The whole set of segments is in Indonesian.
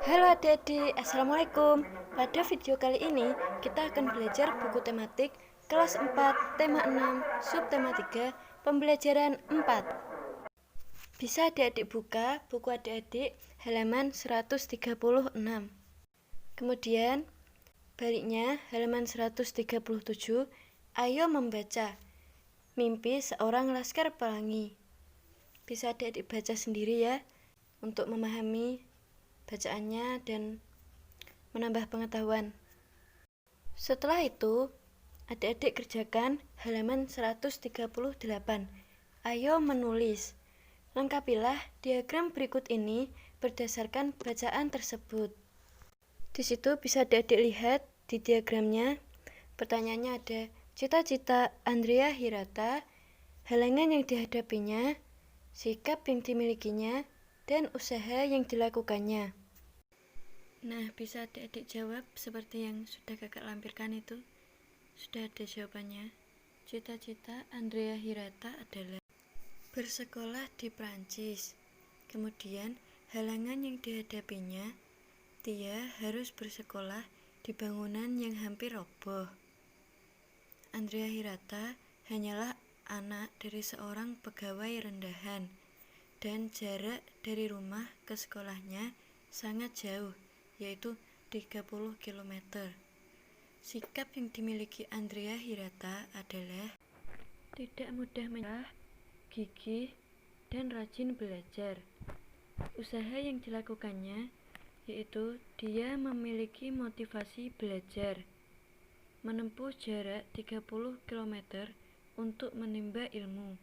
Halo adik-adik, Assalamualaikum. Pada video kali ini, kita akan belajar buku tematik kelas 4, tema 6, subtema 3, pembelajaran 4. Bisa adik-adik buka buku adik-adik halaman 136. Kemudian, baliknya halaman 137, ayo membaca. Mimpi seorang laskar pelangi. Bisa adik-adik baca sendiri ya, untuk memahami bacaannya dan menambah pengetahuan. Setelah itu, adik-adik kerjakan halaman 138. Ayo menulis. Lengkapilah diagram berikut ini berdasarkan bacaan tersebut. Di situ bisa adik-adik lihat di diagramnya. Pertanyaannya ada cita-cita Andrea Hirata, halangan yang dihadapinya, sikap yang dimilikinya, dan usaha yang dilakukannya. Nah, bisa adik-adik jawab seperti yang sudah kakak lampirkan itu. Sudah ada jawabannya. Cita-cita Andrea Hirata adalah bersekolah di Prancis. Kemudian, halangan yang dihadapinya, dia harus bersekolah di bangunan yang hampir roboh. Andrea Hirata hanyalah anak dari seorang pegawai rendahan, dan jarak dari rumah ke sekolahnya sangat jauh, yaitu 30 km. Sikap yang dimiliki Andrea Hirata adalah tidak mudah menyerah, gigih, dan rajin belajar. Usaha yang dilakukannya yaitu dia memiliki motivasi belajar, menempuh jarak 30 km untuk menimba ilmu.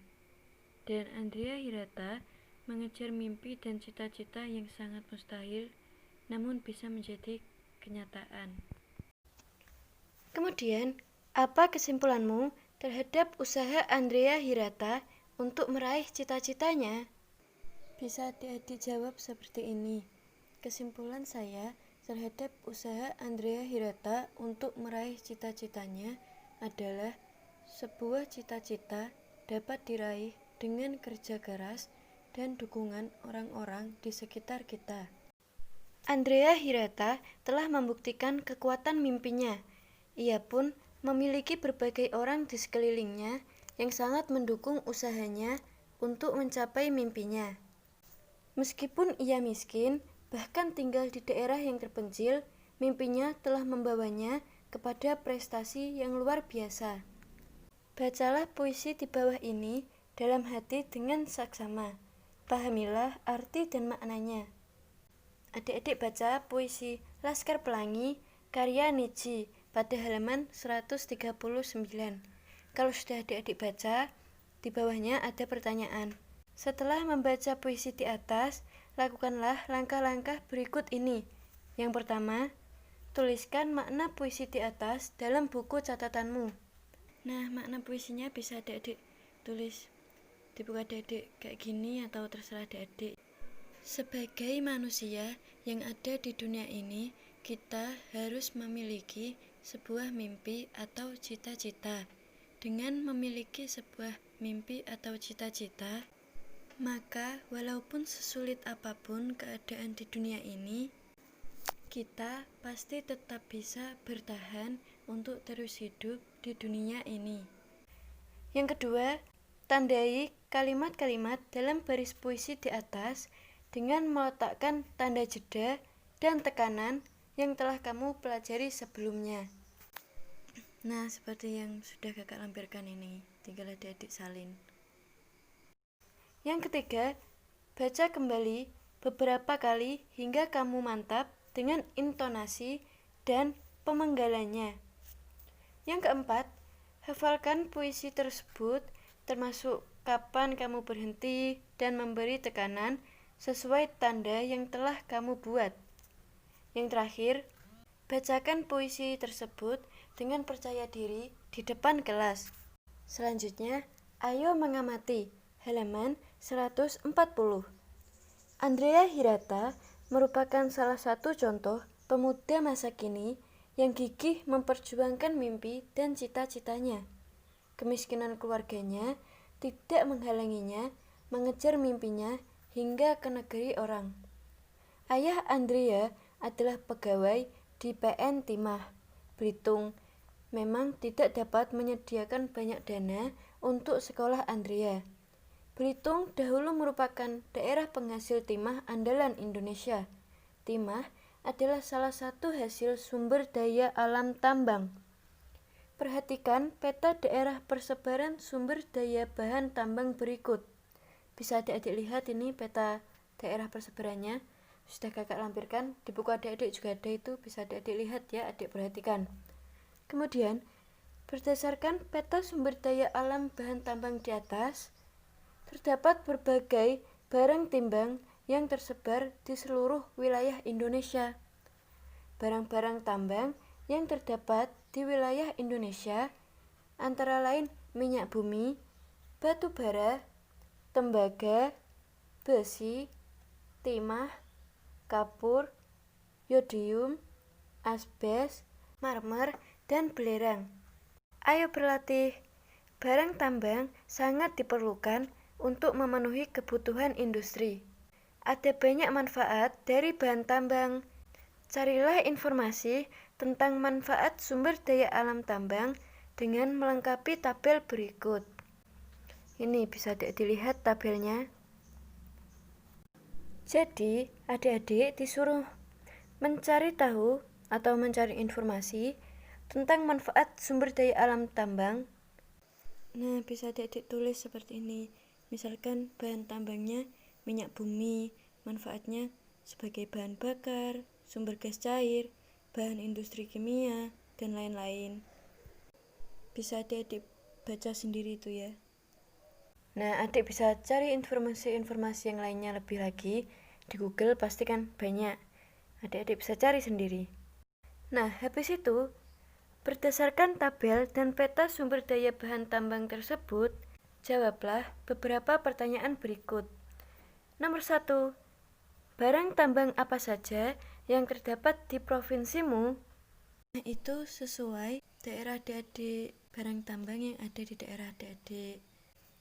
Dan Andrea Hirata mengejar mimpi dan cita-cita yang sangat mustahil, namun bisa menjadi kenyataan. Kemudian, apa kesimpulanmu terhadap usaha Andrea Hirata untuk meraih cita-citanya? Bisa adik-adik jawab seperti ini. Kesimpulan saya terhadap usaha Andrea Hirata untuk meraih cita-citanya adalah sebuah cita-cita dapat diraih dengan kerja keras dan dukungan orang-orang di sekitar kita. Andrea Hirata telah membuktikan kekuatan mimpinya. Ia pun memiliki berbagai orang di sekelilingnya yang sangat mendukung usahanya untuk mencapai mimpinya. Meskipun ia miskin, bahkan tinggal di daerah yang terpencil, mimpinya telah membawanya kepada prestasi yang luar biasa. Bacalah puisi di bawah ini dalam hati dengan saksama. Pahamilah arti dan maknanya. Adik-adik baca puisi Laskar Pelangi karya Niji pada halaman 139. Kalau sudah adik-adik baca, di bawahnya ada pertanyaan. Setelah membaca puisi di atas, lakukanlah langkah-langkah berikut ini. Yang pertama, tuliskan makna puisi di atas dalam buku catatanmu. Nah, makna puisinya bisa adik-adik tulis di buku adik-adik kayak gini atau terserah adik-adik. Sebagai manusia yang ada di dunia ini, kita harus memiliki sebuah mimpi atau cita-cita. Dengan memiliki sebuah mimpi atau cita-cita, maka walaupun sesulit apapun keadaan di dunia ini, kita pasti tetap bisa bertahan untuk terus hidup di dunia ini. Yang kedua, tandai kalimat-kalimat dalam baris puisi di atas dengan meletakkan tanda jeda dan tekanan yang telah kamu pelajari sebelumnya. Nah, seperti yang sudah kakak lampirkan ini, tinggal adik-adik salin. Yang ketiga, baca kembali beberapa kali hingga kamu mantap dengan intonasi dan pemenggalannya. Yang keempat, hafalkan puisi tersebut termasuk kapan kamu berhenti dan memberi tekanan sesuai tanda yang telah kamu buat. Yang terakhir, bacakan puisi tersebut dengan percaya diri di depan kelas. Selanjutnya, ayo mengamati halaman 140. Andrea Hirata merupakan salah satu contoh pemuda masa kini yang gigih memperjuangkan mimpi dan cita-citanya. Kemiskinan keluarganya tidak menghalanginya mengejar mimpinya hingga ke negeri orang. Ayah Andrea adalah pegawai di PN Timah, Belitung, memang tidak dapat menyediakan banyak dana untuk sekolah Andrea. Belitung dahulu merupakan daerah penghasil timah andalan Indonesia. Timah adalah salah satu hasil sumber daya alam tambang. Perhatikan peta daerah persebaran sumber daya bahan tambang berikut. Bisa adik-adik lihat ini peta daerah persebarannya. Sudah kakak lampirkan, di buku adik-adik juga ada itu, bisa adik-adik lihat ya, adik perhatikan. Kemudian, berdasarkan peta sumber daya alam bahan tambang di atas, terdapat berbagai barang timbang yang tersebar di seluruh wilayah Indonesia. Barang-barang tambang yang terdapat di wilayah Indonesia antara lain minyak bumi, batu bara, tembaga, besi, timah, kapur, yodium, asbes, marmer, dan belerang. Ayo berlatih. Barang tambang sangat diperlukan untuk memenuhi kebutuhan industri. Ada banyak manfaat dari bahan tambang. Carilah informasi tentang manfaat sumber daya alam tambang dengan melengkapi tabel berikut. Ini bisa dilihat tabelnya. Jadi, adik-adik disuruh mencari tahu atau mencari informasi tentang manfaat sumber daya alam tambang. Nah, bisa adik-adik tulis seperti ini. Misalkan bahan tambangnya minyak bumi, manfaatnya sebagai bahan bakar, sumber gas cair, bahan industri kimia, dan lain-lain. Bisa adik-adik baca sendiri itu ya. Nah, adik bisa cari informasi-informasi yang lainnya lebih lagi di Google, pasti kan banyak. Adik-adik bisa cari sendiri. Nah, habis itu, berdasarkan tabel dan peta sumber daya bahan tambang tersebut, jawablah beberapa pertanyaan berikut. Nomor 1. Barang tambang apa saja yang terdapat di provinsimu? Nah, itu sesuai daerah adik-adik, barang tambang yang ada di daerah adik-adik.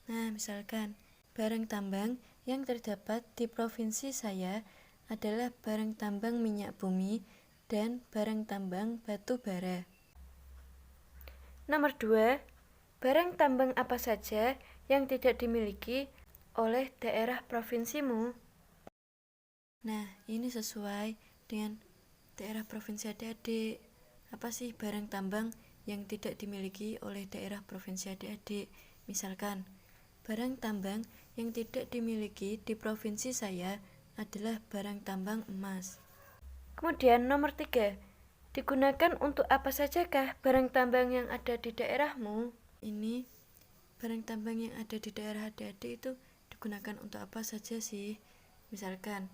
Nah, misalkan barang tambang yang terdapat di provinsi saya adalah barang tambang minyak bumi dan barang tambang batu bara. Nomor 2. Barang tambang apa saja yang tidak dimiliki oleh daerah provinsimu? Nah, ini sesuai dengan daerah provinsi adik-adik. Apa sih barang tambang yang tidak dimiliki oleh daerah provinsi adik-adik? Misalkan, barang tambang yang tidak dimiliki di provinsi saya adalah barang tambang emas. Kemudian nomor 3, digunakan untuk apa sajakah barang tambang yang ada di daerahmu? Ini barang tambang yang ada di daerah adik-adik itu digunakan untuk apa saja sih? Misalkan,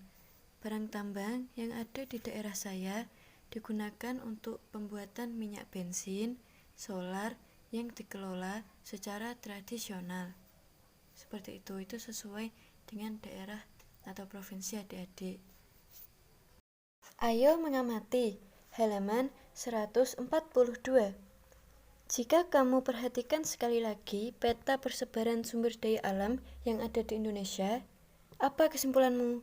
barang tambang yang ada di daerah saya digunakan untuk pembuatan minyak bensin, solar yang dikelola secara tradisional. Seperti itu sesuai dengan daerah atau provinsi adik-adik. Ayo mengamati halaman 142. Jika kamu perhatikan sekali lagi peta persebaran sumber daya alam yang ada di Indonesia, apa kesimpulanmu?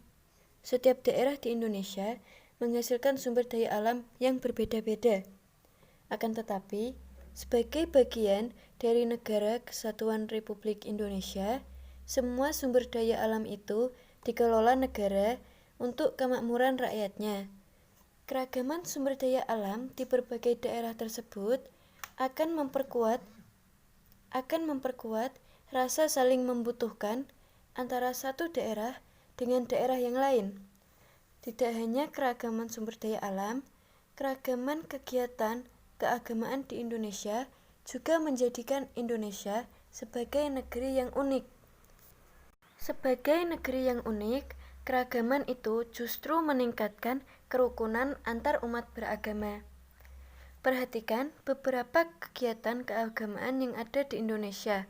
Setiap daerah di Indonesia menghasilkan sumber daya alam yang berbeda-beda. Akan tetapi, sebagai bagian dari Negara Kesatuan Republik Indonesia, semua sumber daya alam itu dikelola negara untuk kemakmuran rakyatnya. Keragaman sumber daya alam di berbagai daerah tersebut akan memperkuat rasa saling membutuhkan antara satu daerah dengan daerah yang lain. Tidak hanya keragaman sumber daya alam, keragaman kegiatan keagamaan di Indonesia juga menjadikan Indonesia sebagai negeri yang unik. Sebagai negeri yang unik, keragaman itu justru meningkatkan kerukunan antar umat beragama. Perhatikan beberapa kegiatan keagamaan yang ada di Indonesia.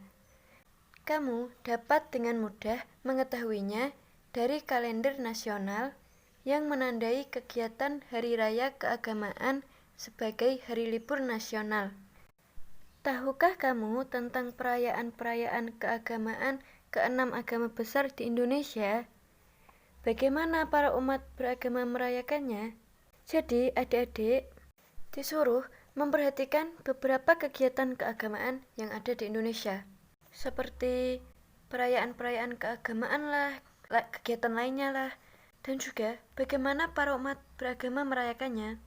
Kamu dapat dengan mudah mengetahuinya dari kalender nasional yang menandai kegiatan hari raya keagamaan sebagai hari libur nasional. Tahukah kamu tentang perayaan-perayaan keagamaan ke-6 agama besar di Indonesia? Bagaimana para umat beragama merayakannya? Jadi, adik-adik disuruh memperhatikan beberapa kegiatan keagamaan yang ada di Indonesia, seperti perayaan-perayaan keagamaan lah, kegiatan lainnya lah, dan juga bagaimana para umat beragama merayakannya.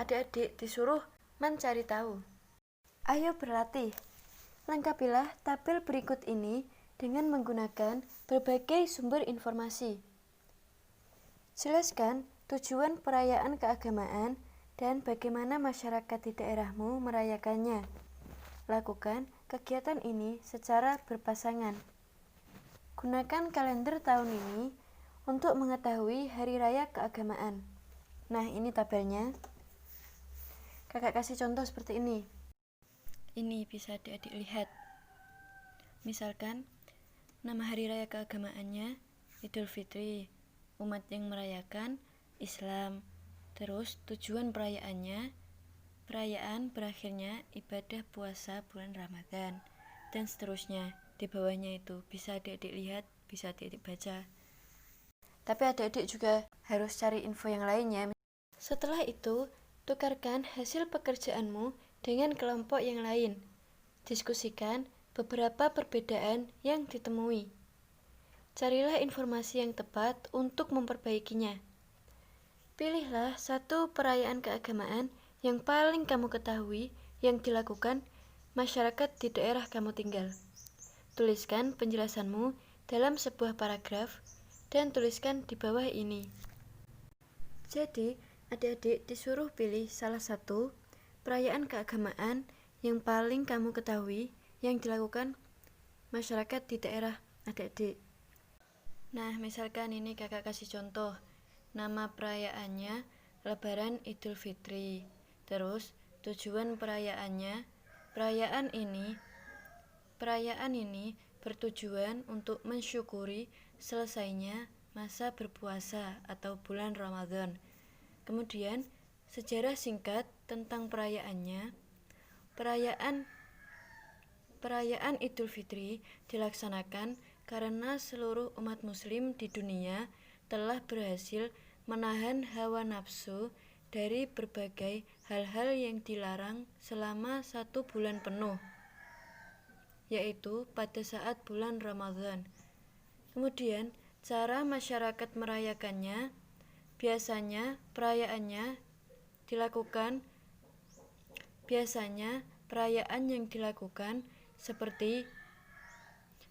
Adik-adik disuruh mencari tahu. Ayo berlatih. Lengkapilah tabel berikut ini dengan menggunakan berbagai sumber informasi. Jelaskan tujuan perayaan keagamaan dan bagaimana masyarakat di daerahmu merayakannya. Lakukan kegiatan ini secara berpasangan. Gunakan kalender tahun ini untuk mengetahui hari raya keagamaan. Nah, ini tabelnya. Kakak kasih contoh seperti ini. Ini bisa adik-adik lihat. Misalkan, nama hari raya keagamaannya Idul Fitri, umat yang merayakan Islam. Terus tujuan perayaannya, perayaan berakhirnya ibadah puasa bulan Ramadan, dan seterusnya. Di bawahnya itu bisa adik-adik lihat, bisa adik-adik baca. Tapi adik-adik juga harus cari info yang lainnya. Setelah itu, tukarkan hasil pekerjaanmu dengan kelompok yang lain. Diskusikan beberapa perbedaan yang ditemui. Carilah informasi yang tepat untuk memperbaikinya. Pilihlah satu perayaan keagamaan yang paling kamu ketahui yang dilakukan masyarakat di daerah kamu tinggal. Tuliskan penjelasanmu dalam sebuah paragraf dan tuliskan di bawah ini. Jadi, adik-adik disuruh pilih salah satu perayaan keagamaan yang paling kamu ketahui yang dilakukan masyarakat di daerah adik-adik. Nah, misalkan ini kakak kasih contoh. Nama perayaannya Lebaran Idul Fitri. Terus tujuan perayaannya, perayaan ini bertujuan untuk mensyukuri selesainya masa berpuasa atau bulan Ramadan. Kemudian sejarah singkat tentang perayaannya. Perayaan Idul Fitri dilaksanakan karena seluruh umat muslim di dunia telah berhasil menahan hawa nafsu dari berbagai hal-hal yang dilarang selama 1 bulan penuh, yaitu pada saat bulan Ramadan. Kemudian, cara masyarakat merayakannya, biasanya perayaan yang dilakukan seperti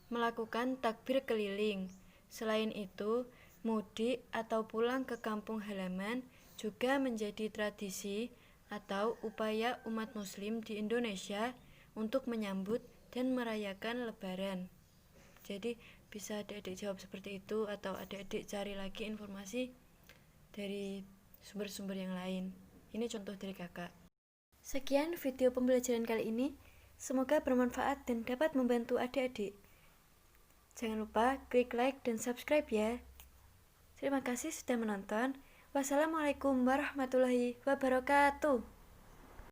melakukan takbir keliling. Selain itu, mudik atau pulang ke kampung halaman juga menjadi tradisi atau upaya umat muslim di Indonesia untuk menyambut dan merayakan Lebaran. Jadi bisa adik-adik jawab seperti itu, atau adik-adik cari lagi informasi dari sumber-sumber yang lain. Ini contoh dari kakak. Sekian video pembelajaran kali ini. Semoga bermanfaat dan dapat membantu adik-adik. Jangan lupa klik like dan subscribe ya. Terima kasih sudah menonton. Wassalamualaikum warahmatullahi wabarakatuh.